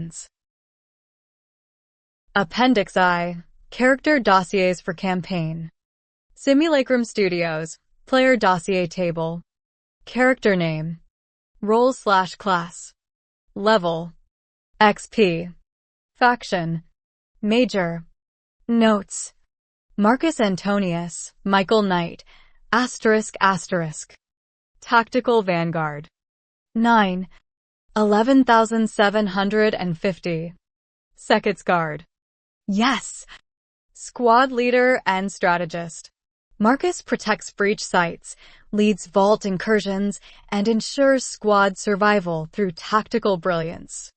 Champions. Appendix I. Character Dossiers for Campaign. Simulacrum Studios. Player Dossier Table. Character Name. Role/Class. Level. XP. Faction. Major. Notes. Marcus Antonius, Michael Knight, ***. Tactical Vanguard. 9. 11,750. Seconds Guard. Yes! Squad Leader and Strategist. Marcus protects breach sites, leads vault incursions, and ensures squad survival through tactical brilliance.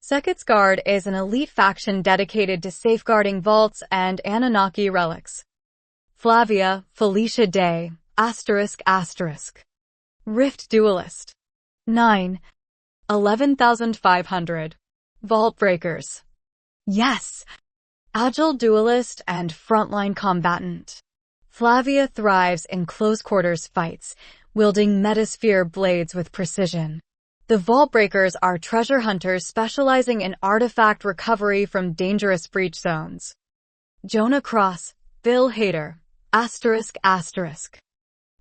Seconds Guard is an elite faction dedicated to safeguarding vaults and Anunnaki relics. Flavia, Felicia Day, ***. Rift Duelist. 9. 11,500. Vault Breakers. Yes! Agile Duelist and Frontline Combatant. Flavia thrives in close-quarters fights, wielding metasphere blades with precision. The Vault Breakers are treasure hunters specializing in artifact recovery from dangerous breach zones. Jonah Cross, Bill Hader, ***.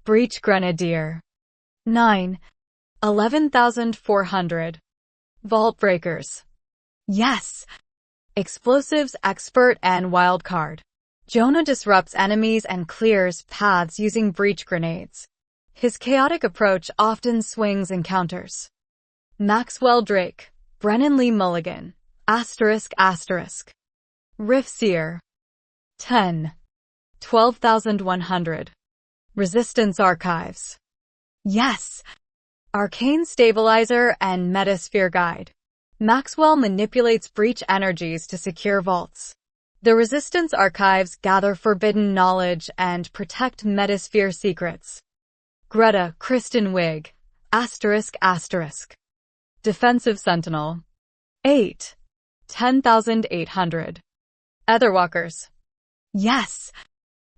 Breach Grenadier. 9. 11,400. Vault Breakers. Yes! Explosives Expert and Wildcard. Jonah disrupts enemies and clears paths using breach grenades. His chaotic approach often swings encounters. Maxwell Drake, Brennan Lee Mulligan, ***. Rift Seer. 10. 12,100. Resistance Archives. Yes! Arcane Stabilizer and Metasphere Guide. Maxwell manipulates breach energies to secure vaults. The Resistance Archives gather forbidden knowledge and protect metasphere secrets. Greta Kristen Wig, ***. Defensive Sentinel. 8. 10,800. Etherwalkers. Yes!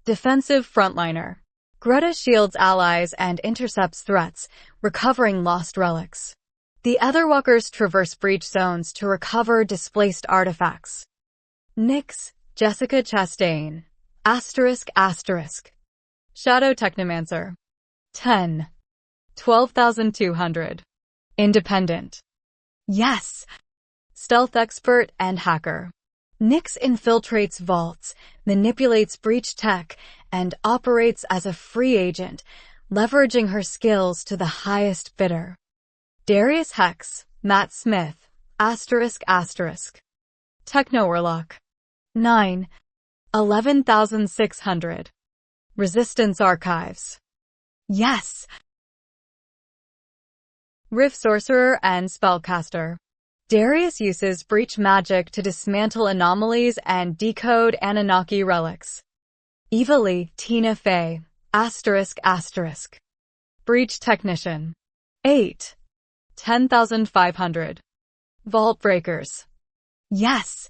Defensive Frontliner. Greta shields allies and intercepts threats, recovering lost relics. The Etherwalkers traverse breach zones to recover displaced artifacts. Nyx, Jessica Chastain, ***. Shadow Technomancer. 10. 12,200. Independent. Yes! Stealth Expert and Hacker. Nyx infiltrates vaults, manipulates breach tech, and operates as a free agent, leveraging her skills to the highest bidder. Darius Hex, Matt Smith, ***. Techno Warlock. 9. 11,600. Resistance Archives. Yes! Rift Sorcerer and Spellcaster. Darius uses breach magic to dismantle anomalies and decode Anunnaki relics. Eva Lee, Tina Fey, ***. Breach Technician. 8. 10,500. Vault Breakers. Yes!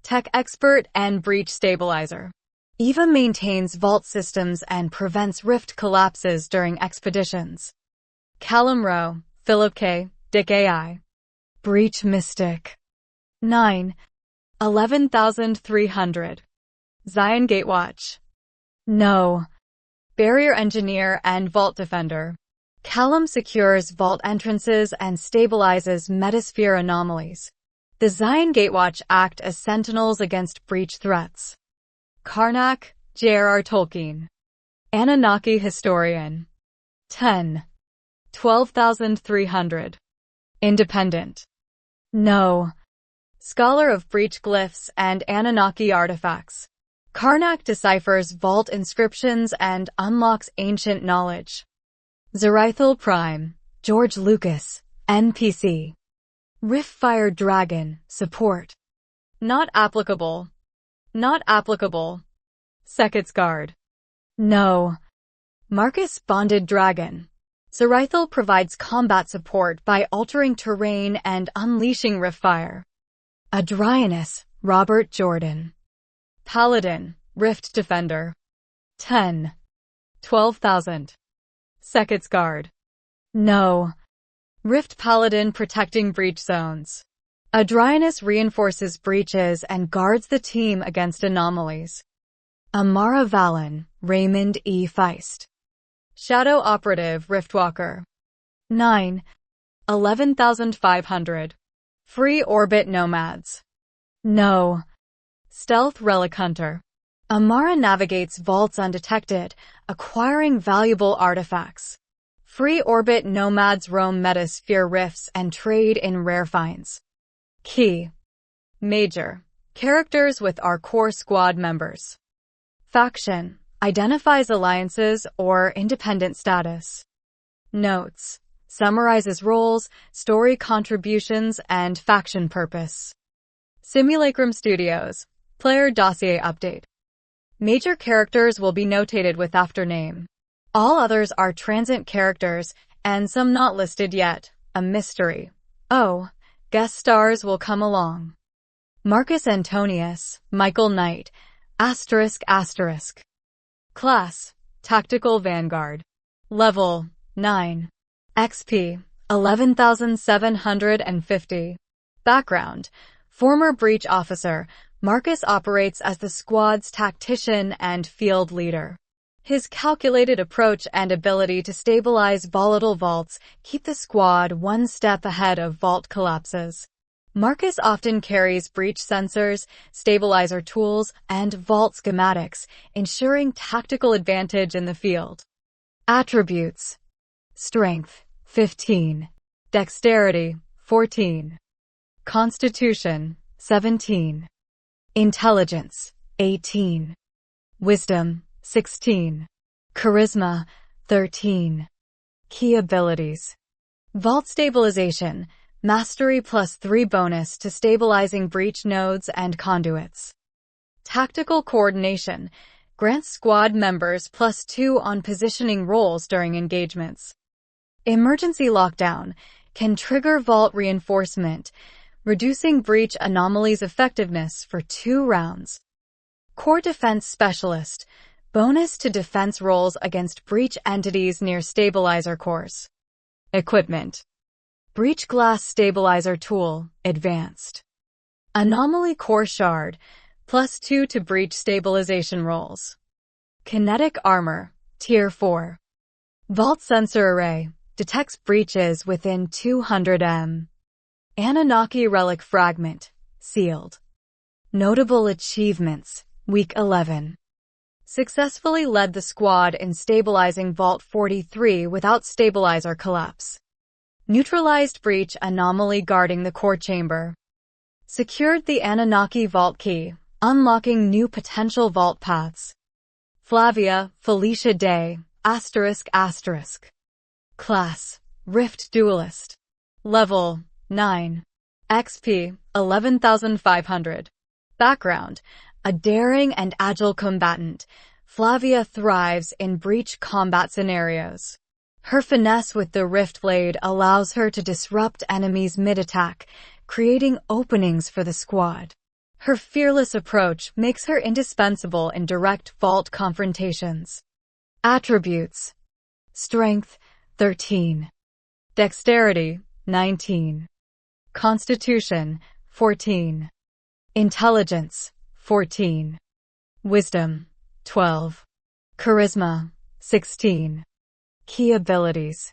Tech Expert and Breach Stabilizer. Eva maintains vault systems and prevents rift collapses during expeditions. Callum Rowe, Philip K., Dick AI. Breach Mystic. 9. 11,300. Zion Gatewatch. No. Barrier Engineer and Vault Defender. Callum secures vault entrances and stabilizes metasphere anomalies. The Zion Gatewatch act as sentinels against breach threats. Karnak, J.R.R. Tolkien. Anunnaki Historian. 10. 12,300. Independent. No. Scholar of breach glyphs and Anunnaki artifacts. Karnak deciphers vault inscriptions and unlocks ancient knowledge. Zeraithal Prime, George Lucas, NPC. Riftfire Dragon, Support. Not applicable. Not applicable. Seconds Guard. No. Marcus Bonded Dragon. Zeraithal provides combat support by altering terrain and unleashing Riftfire. Adrianus, Robert Jordan. Paladin, Rift Defender. 10. 12,000. Seconds Guard. No. Rift Paladin protecting breach zones. A dryness reinforces breaches and guards the team against anomalies. Amara Valen, Raymond E. Feist. Shadow Operative Riftwalker. 9. 11,500. Free Orbit Nomads. No. Stealth Relic Hunter. Amara navigates vaults undetected, acquiring valuable artifacts. Free Orbit Nomads roam metasphere rifts and trade in rare finds. Key. Major. Characters with our core squad members. Faction. Identifies alliances or independent status. Notes. Summarizes roles, story contributions, and faction purpose. Simulacrum Studios. Player Dossier Update. Major characters will be notated with after name. All others are transient characters, and some not listed yet, a mystery. Oh, guest stars will come along. Marcus Antonius, Michael Knight, ***. Class, Tactical Vanguard. Level, 9. XP, 11,750. Background, former breach officer, Marcus operates as the squad's tactician and field leader. His calculated approach and ability to stabilize volatile vaults keep the squad one step ahead of vault collapses. Marcus often carries breach sensors, stabilizer tools, and vault schematics, ensuring tactical advantage in the field. Attributes. Strength, 15. Dexterity, 14. Constitution, 17. Intelligence, 18. Wisdom, 16. Charisma, 13. Key abilities. Vault Stabilization, Mastery +3 bonus to stabilizing breach nodes and conduits. Tactical Coordination, grants squad members +2 on positioning roles during engagements. Emergency Lockdown, can trigger vault reinforcement, reducing breach anomalies' effectiveness for 2 rounds. Core Defense Specialist, bonus to defense rolls against breach entities near stabilizer cores. Equipment. Breach Glass Stabilizer Tool, Advanced. Anomaly Core Shard, +2 to breach stabilization rolls. Kinetic Armor, Tier 4. Vault Sensor Array, detects breaches within 200 m. Anunnaki Relic Fragment, Sealed. Notable Achievements, Week 11. Successfully led the squad in stabilizing Vault 43 without stabilizer collapse. Neutralized breach anomaly guarding the core chamber. Secured the Anunnaki Vault Key, unlocking new potential vault paths. Flavia, Felicia Day, ***. Class, Rift Duelist. Level, 9. XP, 11,500. Background, a daring and agile combatant, Flavia thrives in breach combat scenarios. Her finesse with the Rift Blade allows her to disrupt enemies mid-attack, creating openings for the squad. Her fearless approach makes her indispensable in direct vault confrontations. Attributes. Strength, 13. Dexterity, 19. Constitution, 14. Intelligence, 14. Wisdom, 12. Charisma, 16. Key abilities.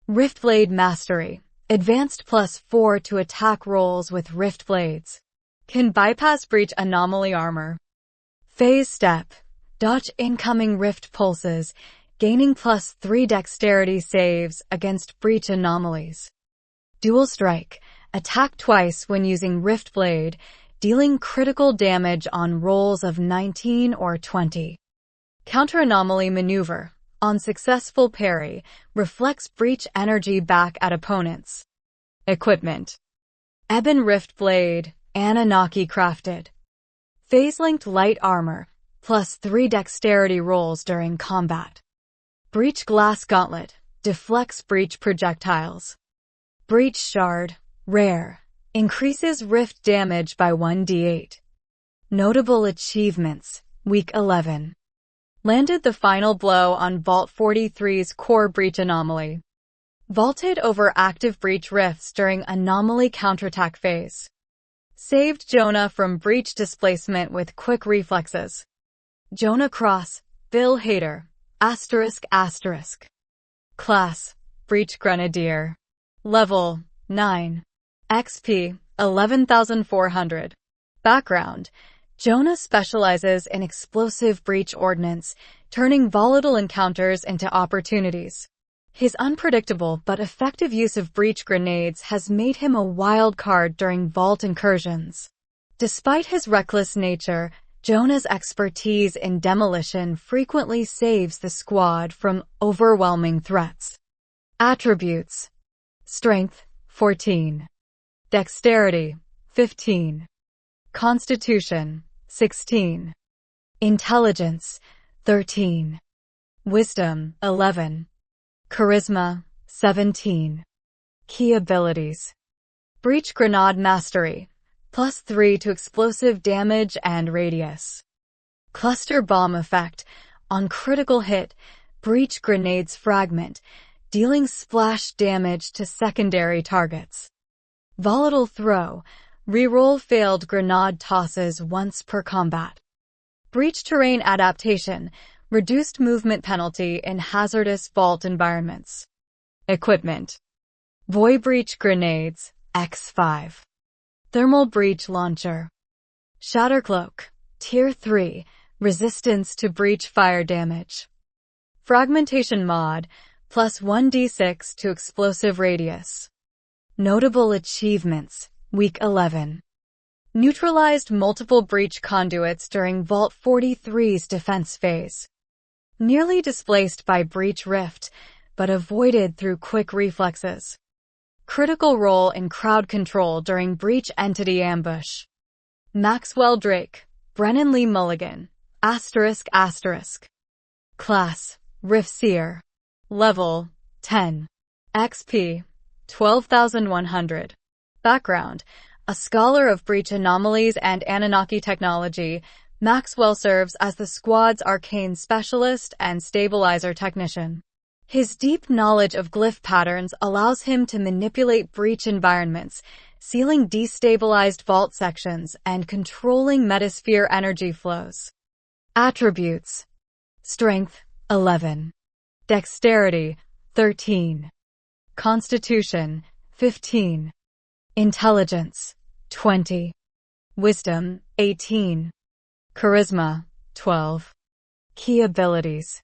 Riftblade Mastery, advanced +4 to attack rolls with Rift Blades. Can bypass breach anomaly armor. Phase Step, dodge incoming Rift pulses, gaining +3 dexterity saves against breach anomalies. Dual Strike, attack twice when using Rift Blade, dealing critical damage on rolls of 19 or 20. Counter Anomaly Maneuver, on successful parry, reflects breach energy back at opponents. Equipment. Ebon Rift Blade, Anunnaki crafted. Phase-linked light armor, +3 dexterity rolls during combat. Breach Glass Gauntlet, deflects breach projectiles. Breach Shard, rare, increases rift damage by 1d8. Notable achievements, Week 11. Landed the final blow on Vault 43's core breach anomaly. Vaulted over active breach rifts during anomaly counterattack phase. Saved Jonah from breach displacement with quick reflexes. Jonah Cross, Bill Hader, ***. Class, Breach Grenadier. Level, 9. XP, 11,400. Background, Jonah specializes in explosive breach ordnance, turning volatile encounters into opportunities. His unpredictable but effective use of breach grenades has made him a wild card during vault incursions. Despite his reckless nature, Jonah's expertise in demolition frequently saves the squad from overwhelming threats. Attributes: Strength, 14. Dexterity, 15. Constitution, 16. Intelligence, 13. Wisdom, 11. Charisma, 17. Key abilities: Breach Grenade Mastery, +3 to explosive damage and radius. Cluster Bomb Effect, on critical hit, breach grenades fragment, dealing splash damage to secondary targets. Volatile Throw, reroll failed grenade tosses once per combat. Breach Terrain Adaptation, reduced movement penalty in hazardous vault environments. Equipment: Void Breach Grenades, X5. Thermal Breach Launcher. Shattercloak, Tier 3, resistance to breach fire damage. Fragmentation Mod, plus 1d6 to explosive radius. Notable achievements, Week 11. Neutralized multiple breach conduits during Vault 43's defense phase. Nearly displaced by breach rift, but avoided through quick reflexes. Critical role in crowd control during breach entity ambush. Maxwell Drake, Brennan Lee Mulligan, ***. Class, Rift Seer. Level, 10. XP, 12,100. Background, a scholar of breach anomalies and Anunnaki technology, Maxwell serves as the squad's arcane specialist and stabilizer technician. His deep knowledge of glyph patterns allows him to manipulate breach environments, sealing destabilized vault sections and controlling metasphere energy flows. Attributes: Strength, 11. Dexterity, 13. Constitution, 15. Intelligence, 20. Wisdom, 18. Charisma, 12. Key abilities: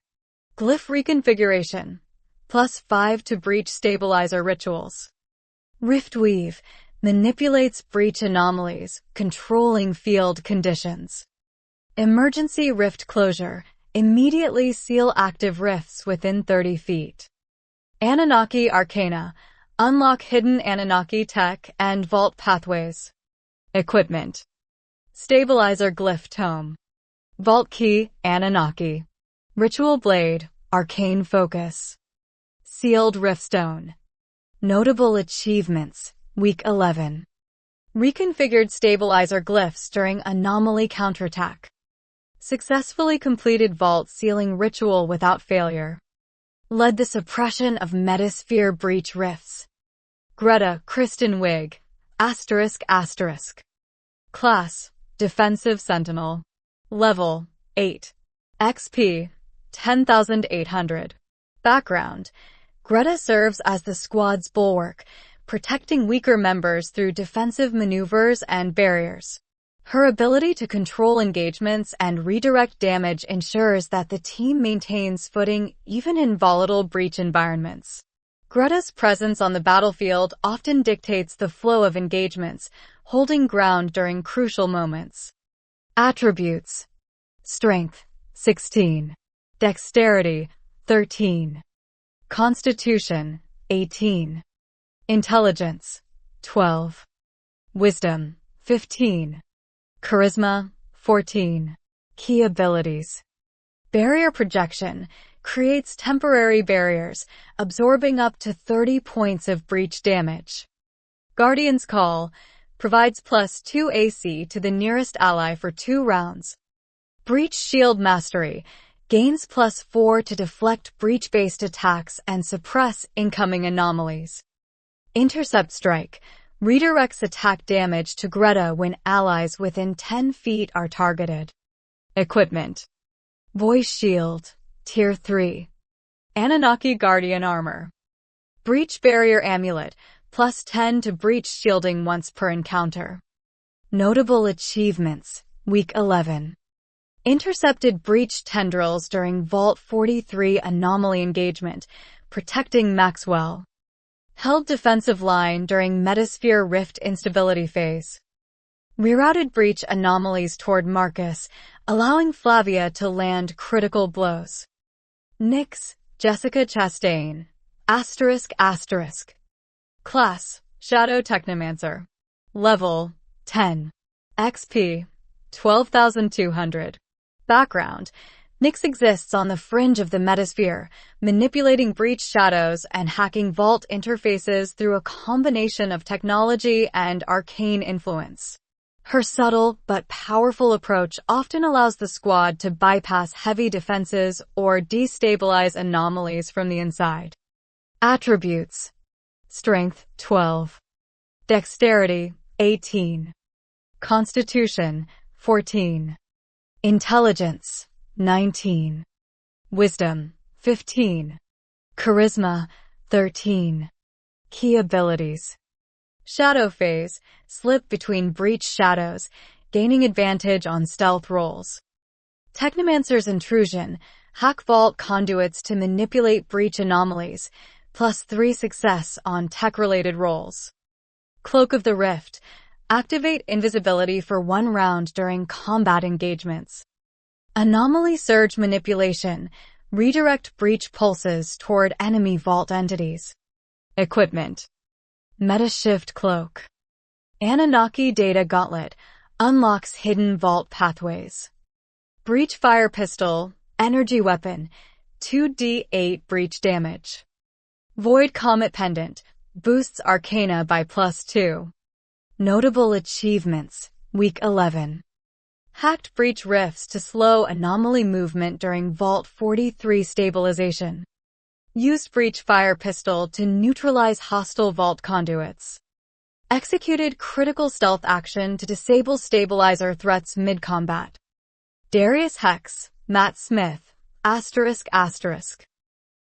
Glyph Reconfiguration, +5 to breach stabilizer rituals. Rift Weave, manipulates breach anomalies, controlling field conditions. Emergency Rift Closure, immediately seal active rifts within 30 feet. Anunnaki Arcana, unlock hidden Anunnaki tech and vault pathways. Equipment: Stabilizer Glyph Tome. Vault Key, Anunnaki. Ritual Blade, Arcane Focus. Sealed Riftstone. Notable achievements, Week 11. Reconfigured stabilizer glyphs during anomaly counterattack. Successfully completed vault sealing ritual without failure. Led the suppression of metasphere breach rifts. Greta Kristen Wig, ***. Class, Defensive Sentinel. Level, 8. XP, 10,800. Background, Greta serves as the squad's bulwark, protecting weaker members through defensive maneuvers and barriers. Her ability to control engagements and redirect damage ensures that the team maintains footing even in volatile breach environments. Greta's presence on the battlefield often dictates the flow of engagements, holding ground during crucial moments. Attributes: Strength, 16. Dexterity, 13. Constitution, 18. Intelligence, 12. Wisdom, 15. Charisma, 14. Key abilities: Barrier Projection, creates temporary barriers, absorbing up to 30 points of breach damage. Guardian's Call, provides +2 AC to the nearest ally for 2 rounds. Breach Shield Mastery, gains +4 to deflect breach-based attacks and suppress incoming anomalies. Intercept Strike, Redirects attack damage to Greta when allies within 10 feet are targeted. Equipment. Voice Shield, Tier 3. Anunnaki Guardian Armor. Breach Barrier Amulet, plus 10 to breach shielding once per encounter. Notable achievements, Week 11. Intercepted breach tendrils during Vault 43 anomaly engagement, protecting Maxwell. Held defensive line during Metasphere Rift instability phase. Rerouted breach anomalies toward Marcus, allowing Flavia to land critical blows. Nyx, Jessica Chastain. ***. Class, Shadow Technomancer. Level, 10. XP, 12,200. Background. Nyx exists on the fringe of the metasphere, manipulating breach shadows and hacking vault interfaces through a combination of technology and arcane influence. Her subtle but powerful approach often allows the squad to bypass heavy defenses or destabilize anomalies from the inside. Attributes. Strength, 12. Dexterity, 18. Constitution, 14. Intelligence, 19. Wisdom, 15. Charisma, 13. Key abilities. Shadow Phase, slip between breach shadows, gaining advantage on stealth rolls. Technomancer's Intrusion, hack vault conduits to manipulate breach anomalies, plus 3 success on tech-related rolls. Cloak of the Rift, activate invisibility for 1 round during combat engagements. Anomaly Surge Manipulation, redirect breach pulses toward enemy vault entities. Equipment. Metashift Cloak. Anunnaki Data Gauntlet, unlocks hidden vault pathways. Breach Fire Pistol, energy weapon, 2d8 breach damage. Void Comet Pendant, boosts Arcana by plus 2. Notable achievements, Week 11. Hacked breach rifts to slow anomaly movement during Vault 43 stabilization. Used breach fire pistol to neutralize hostile vault conduits. Executed critical stealth action to disable stabilizer threats mid-combat. Darius Hex, Matt Smith, ***.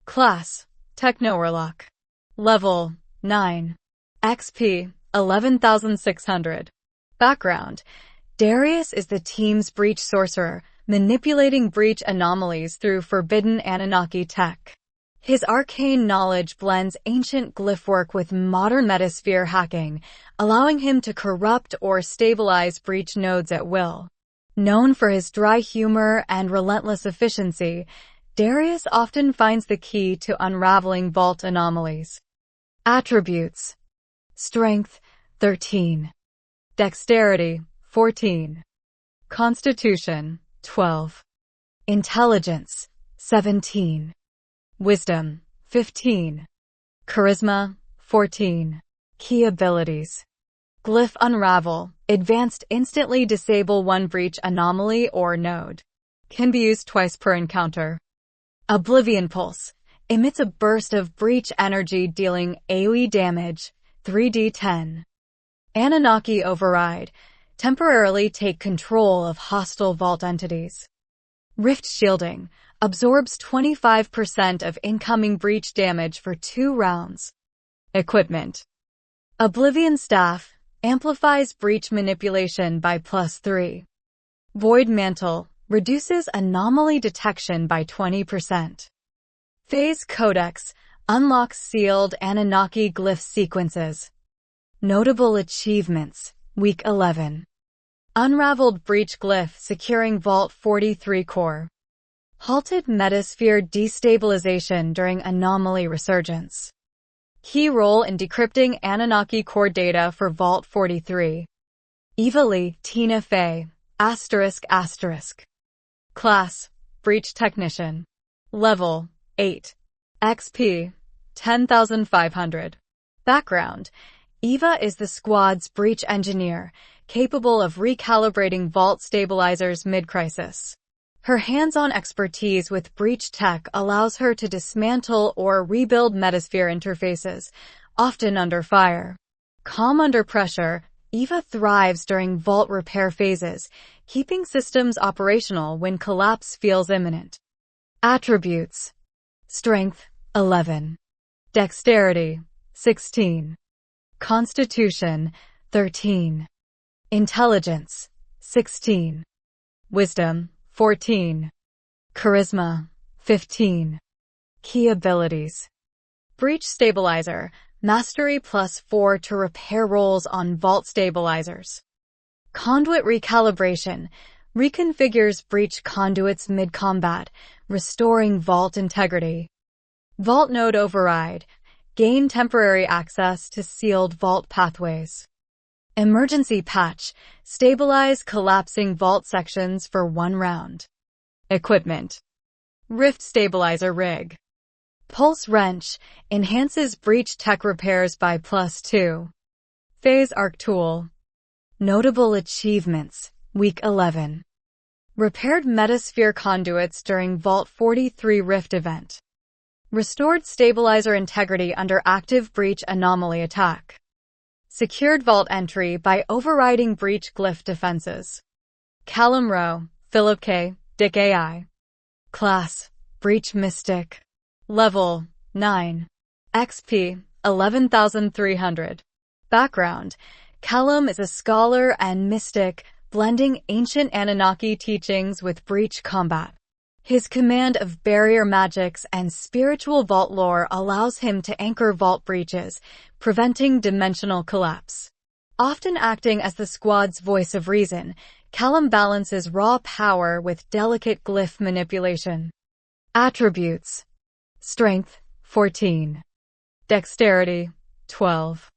Class, Techno-Warlock. Level, 9. XP, 11,600. Background. Darius is the team's breach sorcerer, manipulating breach anomalies through forbidden Anunnaki tech. His arcane knowledge blends ancient glyph work with modern metasphere hacking, allowing him to corrupt or stabilize breach nodes at will. Known for his dry humor and relentless efficiency, Darius often finds the key to unraveling vault anomalies. Attributes. Strength, 13. Dexterity, 14. Constitution, 12. Intelligence, 17. Wisdom, 15. Charisma, 14. Key abilities. Glyph Unravel, advanced instantly disable 1 breach anomaly or node. Can be used twice per encounter. Oblivion Pulse, emits a burst of breach energy dealing AoE damage, 3d10. Anunnaki Override, temporarily take control of hostile vault entities. Rift Shielding, absorbs 25% of incoming breach damage for 2 rounds. Equipment. Oblivion Staff, amplifies breach manipulation by plus 3. Void Mantle, reduces anomaly detection by 20%. Phase Codex, unlocks sealed Anunnaki glyph sequences. Notable achievements, Week 11. Unraveled breach glyph securing Vault 43 core. Halted metasphere destabilization during anomaly resurgence. Key role in decrypting Anunnaki core data for Vault 43. Eva Lee, Tina Fey, ***. Class, Breach Technician. Level, 8. XP, 10,500. Background. Eva is the squad's breach engineer, capable of recalibrating vault stabilizers mid-crisis. Her hands-on expertise with breach tech allows her to dismantle or rebuild metasphere interfaces, often under fire. Calm under pressure, Eva thrives during vault repair phases, keeping systems operational when collapse feels imminent. Attributes: Strength, 11. Dexterity, 16. Constitution, 13. Intelligence, 16. Wisdom, 14. Charisma, 15. Key abilities: Breach Stabilizer, Mastery +4 to repair rolls on vault stabilizers. Conduit Recalibration, reconfigures breach conduits mid-combat, restoring vault integrity. Vault Node Override, gain temporary access to sealed vault pathways. Emergency Patch, stabilize collapsing vault sections for 1 round. Equipment: Rift Stabilizer Rig. Pulse Wrench, enhances breach tech repairs by +2. Phase Arc Tool. Notable achievements, Week 11. Repaired Metasphere conduits during Vault 43 Rift event. Restored stabilizer integrity under active breach anomaly attack. Secured vault entry by overriding breach glyph defenses. Callum Rowe, Philip K., Dick AI. Class: Breach Mystic. Level: 9. XP: 11,300. Background: Callum is a scholar and mystic, blending ancient Anunnaki teachings with breach combat. His command of barrier magics and spiritual vault lore allows him to anchor vault breaches, preventing dimensional collapse. Often acting as the squad's voice of reason, Callum balances raw power with delicate glyph manipulation. Attributes: Strength, 14. Dexterity, 12.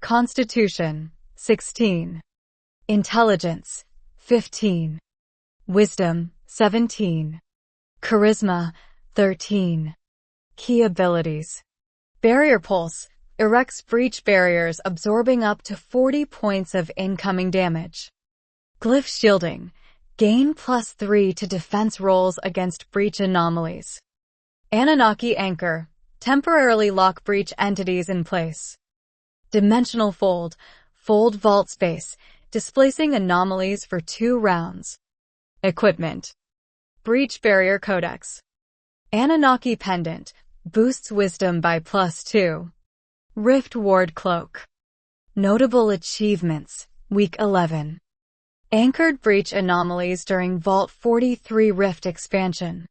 Constitution, 16. Intelligence, 15. Wisdom, 17. Charisma, 13. Key abilities: Barrier Pulse, erects breach barriers absorbing up to 40 points of incoming damage. Glyph Shielding, gain +3 to defense rolls against breach anomalies. Anunnaki Anchor, temporarily lock breach entities in place. Dimensional Fold, fold vault space, displacing anomalies for 2 rounds. Equipment: Breach Barrier Codex. Anunnaki Pendant, boosts wisdom by +2. Rift Ward Cloak. Notable achievements, Week 11. Anchored breach anomalies during Vault 43 Rift expansion.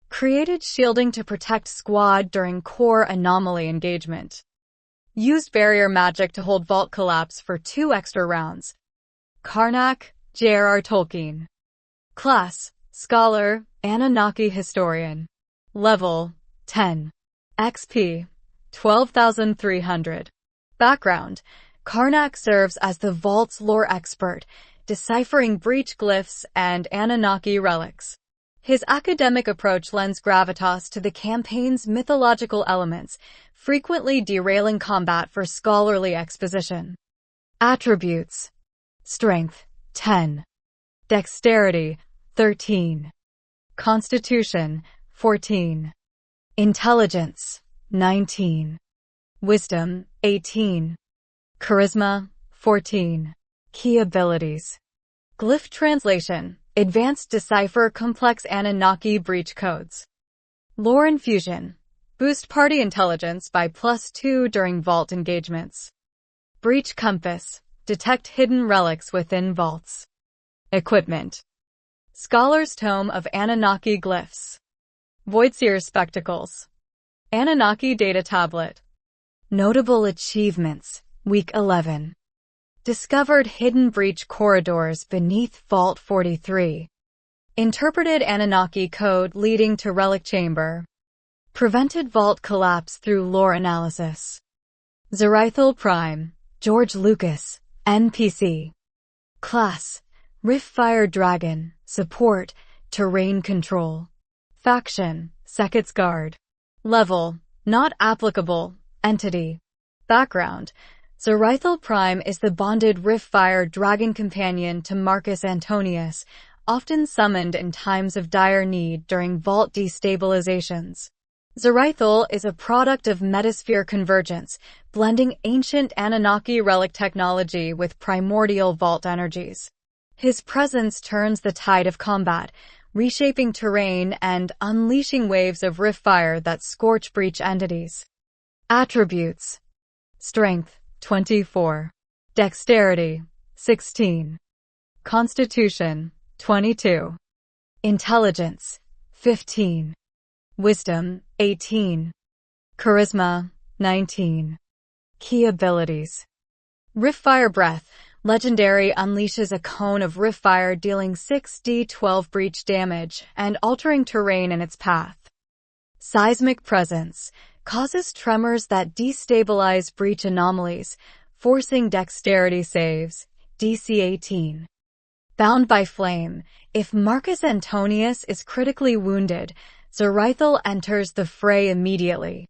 Created shielding to protect squad during core anomaly engagement. Used barrier magic to hold vault collapse for 2 extra rounds. Karnak, J.R.R. Tolkien. Class: Scholar, Anunnaki Historian. Level: 10. XP: 12,300. Background: Karnak serves as the vault's lore expert, deciphering breach glyphs and Anunnaki relics. His academic approach lends gravitas to the campaign's mythological elements, frequently derailing combat for scholarly exposition. Attributes: Strength, 10. Dexterity, 13. Constitution, 14. Intelligence, 19. Wisdom, 18. Charisma, 14. Key abilities: Glyph Translation, advanced decipher complex Anunnaki breach codes. Lore Infusion, boost party intelligence by +2 during vault engagements. Breach Compass, detect hidden relics within vaults. Equipment: Scholar's Tome of Anunnaki Glyphs. Voidseer Spectacles. Anunnaki Data Tablet. Notable achievements, Week 11. Discovered hidden breach corridors beneath Vault 43. Interpreted Anunnaki code leading to Relic Chamber. Prevented vault collapse through lore analysis. Zerathal Prime, George Lucas, NPC. Class: Riftfire Dragon, support, terrain control. Faction: Seket's Guard. Level: not applicable, entity. Background: Zerathal Prime is the bonded Riftfire Dragon companion to Marcus Antonius, often summoned in times of dire need during vault destabilizations. Zerathal is a product of metasphere convergence, blending ancient Anunnaki relic technology with primordial vault energies. His presence turns the tide of combat, reshaping terrain and unleashing waves of rift fire that scorch breach entities. Attributes: Strength, 24. Dexterity, 16. Constitution, 22. Intelligence, 15. Wisdom, 18. Charisma, 19. Key abilities: Riftfire Breath. Legendary unleashes a cone of rift fire dealing 6d12 breach damage and altering terrain in its path. Seismic Presence causes tremors that destabilize breach anomalies, forcing dexterity saves, DC 18. Bound by Flame. If Marcus Antonius is critically wounded, Zerathal enters the fray immediately.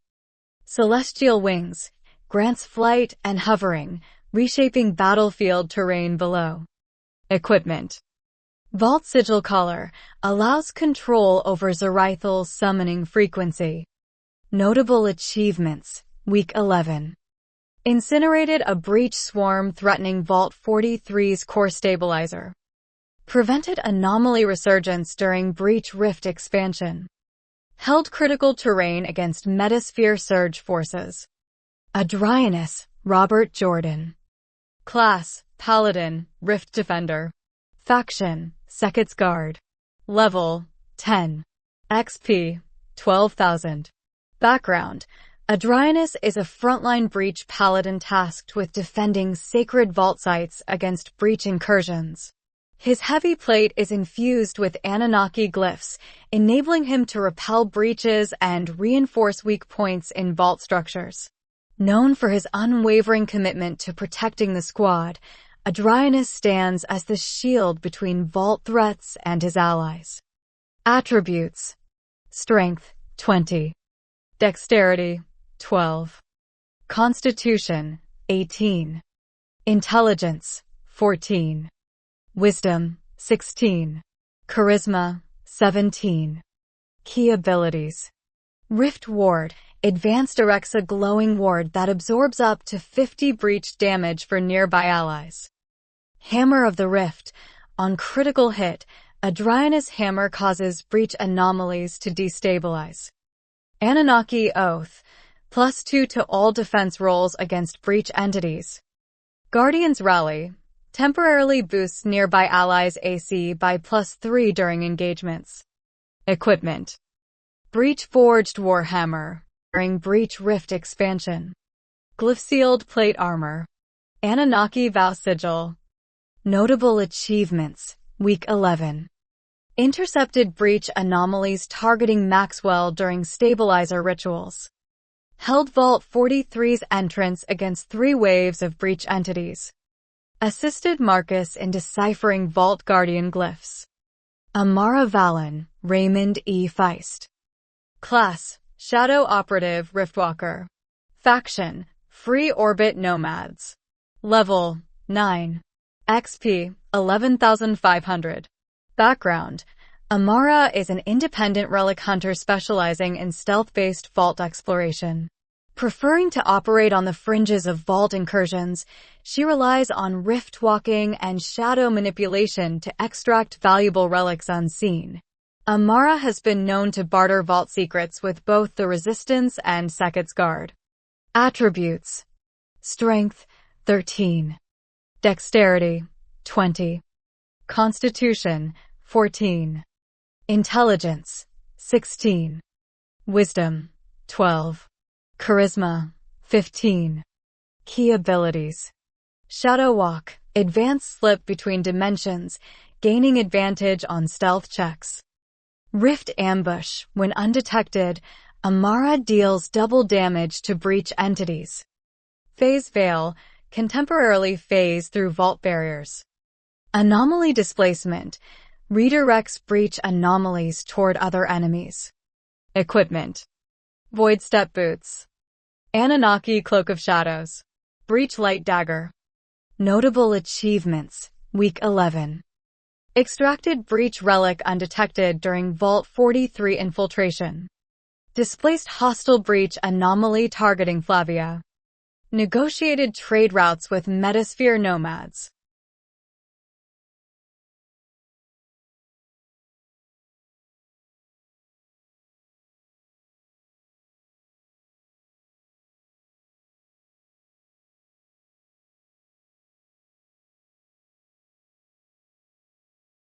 Celestial Wings grants flight and hovering, reshaping battlefield terrain below. Equipment: Vault Sigil Collar allows control over Zerathal's summoning frequency. Notable achievements: Week 11. Incinerated a breach swarm threatening Vault 43's core stabilizer. Prevented anomaly resurgence during breach rift expansion. Held critical terrain against metasphere surge forces. Adrianus, Robert Jordan. Class: Paladin, Rift Defender. Faction: Seket's Guard. Level: 10. XP: 12,000. Background: Adrianus is a frontline breach paladin tasked with defending sacred vault sites against breach incursions. His heavy plate is infused with Anunnaki glyphs, enabling him to repel breaches and reinforce weak points in vault structures. Known for his unwavering commitment to protecting the squad, Adrianus stands as the shield between vault threats and his allies. Attributes: Strength, 20. Dexterity, 12. Constitution, 18. Intelligence, 14. Wisdom, 16. Charisma, 17. Key abilities: Rift Ward. Advanced erects a glowing ward that absorbs up to 50 breach damage for nearby allies. Hammer of the Rift. On critical hit, Adrianus' hammer causes breach anomalies to destabilize. Anunnaki Oath. +2 to all defense rolls against breach entities. Guardian's Rally. Temporarily boosts nearby allies' AC by +3 during engagements. Equipment: Breach Forged Warhammer. During breach rift expansion. Glyph-sealed plate armor. Anunnaki Vow Sigil. Notable achievements: Week 11. Intercepted breach anomalies targeting Maxwell during stabilizer rituals. Held Vault 43's entrance against 3 waves of breach entities. Assisted Marcus in deciphering Vault Guardian glyphs. Amara Valen, Raymond E. Feist. Class: Shadow Operative Riftwalker. Faction: Free Orbit Nomads. Level: 9. XP: 11,500. Background: Amara is an independent relic hunter specializing in stealth-based vault exploration. Preferring to operate on the fringes of vault incursions, she relies on rift walking and shadow manipulation to extract valuable relics unseen. Amara has been known to barter vault secrets with both the Resistance and Seket's Guard. Attributes: Strength, 13. Dexterity, 20. Constitution, 14. Intelligence, 16. Wisdom, 12. Charisma, 15. Key abilities: Shadow Walk. Advanced slip between dimensions, gaining advantage on stealth checks. Rift Ambush. When undetected, Amara deals double damage to breach entities. Phase Veil. Can temporarily phase through vault barriers. Anomaly Displacement. Redirects breach anomalies toward other enemies. Equipment: Void Step Boots. Anunnaki Cloak of Shadows. Breach Light Dagger. Notable achievements: Week 11. Extracted breach relic undetected during Vault 43 infiltration. Displaced hostile breach anomaly targeting Flavia. Negotiated trade routes with metasphere nomads.